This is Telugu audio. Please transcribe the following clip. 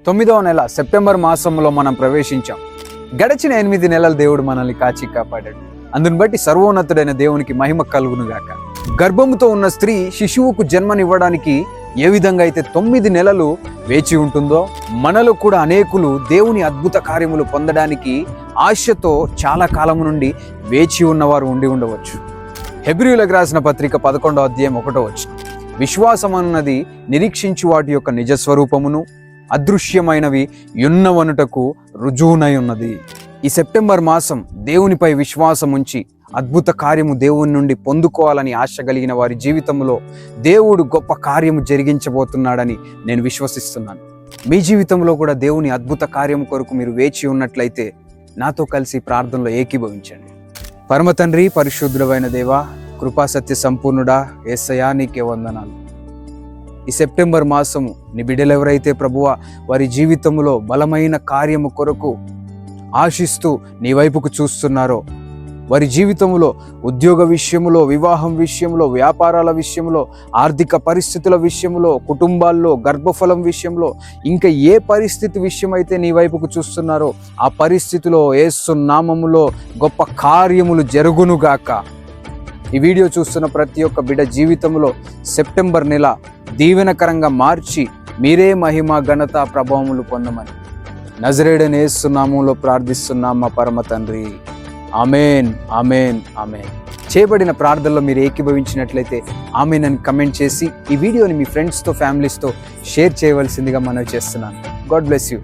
9వ నెల సెప్టెంబర్ మాసంలో మనం ప్రవేశించాం. గడిచిన 8 నెలలు దేవుడు మనల్ని కాచి కాపాడాడు. అందుని బట్టి సర్వోన్నతుడైన దేవునికి మహిమ కలుగునుగాక. గర్భముతో ఉన్న స్త్రీ శిశువుకు జన్మనివ్వడానికి ఏ విధంగా అయితే 9 నెలలు వేచి ఉంటుందో, మనలో కూడా అనేకులు దేవుని అద్భుత కార్యములు పొందడానికి ఆశతో చాలా కాలం నుండి వేచి ఉన్నవారు ఉండి ఉండవచ్చు. హెబ్రీయులకు రాసిన పత్రిక 11వ అధ్యాయం 1వ వచనం, విశ్వాసం అన్నది నిరీక్షించు వాటి యొక్క నిజస్వరూపమును అదృశ్యమైనవి యున్నవనుటకు రుజువునై ఉన్నది. ఈ సెప్టెంబర్ మాసం దేవునిపై విశ్వాసం ఉంచి అద్భుత కార్యము దేవుని నుండి పొందుకోవాలని ఆశ కలిగిన వారి జీవితంలో దేవుడు గొప్ప కార్యము జరిగించబోతున్నాడని నేను విశ్వసిస్తున్నాను. మీ జీవితంలో కూడా దేవుని అద్భుత కార్యము కొరకు మీరు వేచి ఉన్నట్లయితే నాతో కలిసి ప్రార్థనలో ఏకీభవించండి. పరమ తండ్రి, పరిశుద్ధుడైన దేవా, కృపా సత్య సంపూర్ణుడా, యేసయ్యా నీకే వందనాలు. ఈ సెప్టెంబర్ మాసము నీ బిడ్డలు ఎవరైతే ప్రభువా వారి జీవితంలో బలమైన కార్యము కొరకు ఆశిస్తూ నీ వైపుకు చూస్తున్నారో, వారి జీవితంలో ఉద్యోగ విషయంలో, వివాహం విషయంలో, వ్యాపారాల విషయంలో, ఆర్థిక పరిస్థితుల విషయంలో, కుటుంబాల్లో, గర్భఫలం విషయంలో, ఇంకా ఏ పరిస్థితి విషయమైతే నీ వైపుకు చూస్తున్నారో ఆ పరిస్థితిలో యేసు నామములో గొప్ప కార్యములు జరుగునుగాక. ఈ వీడియో చూస్తున్న ప్రతి ఒక్క బిడ్డ జీవితంలో సెప్టెంబర్ నెల దీవెనకరంగా మార్చి మీరే మహిమ, ఘనత, ప్రభావములు పొందమని నజరేయుడైన యేసు నామములో ప్రార్థిస్తున్నాం మా పరమ తండ్రి. ఆమేన్, ఆమేన్, ఆమేన్. చేయబడిన ప్రార్థనలో మీరు ఏకీభవించినట్లయితే ఆమేన్ అని కమెంట్ చేసి ఈ వీడియోని మీ ఫ్రెండ్స్తో, ఫ్యామిలీస్తో షేర్ చేయవలసిందిగా మనవి చేస్తున్నాను. God bless you.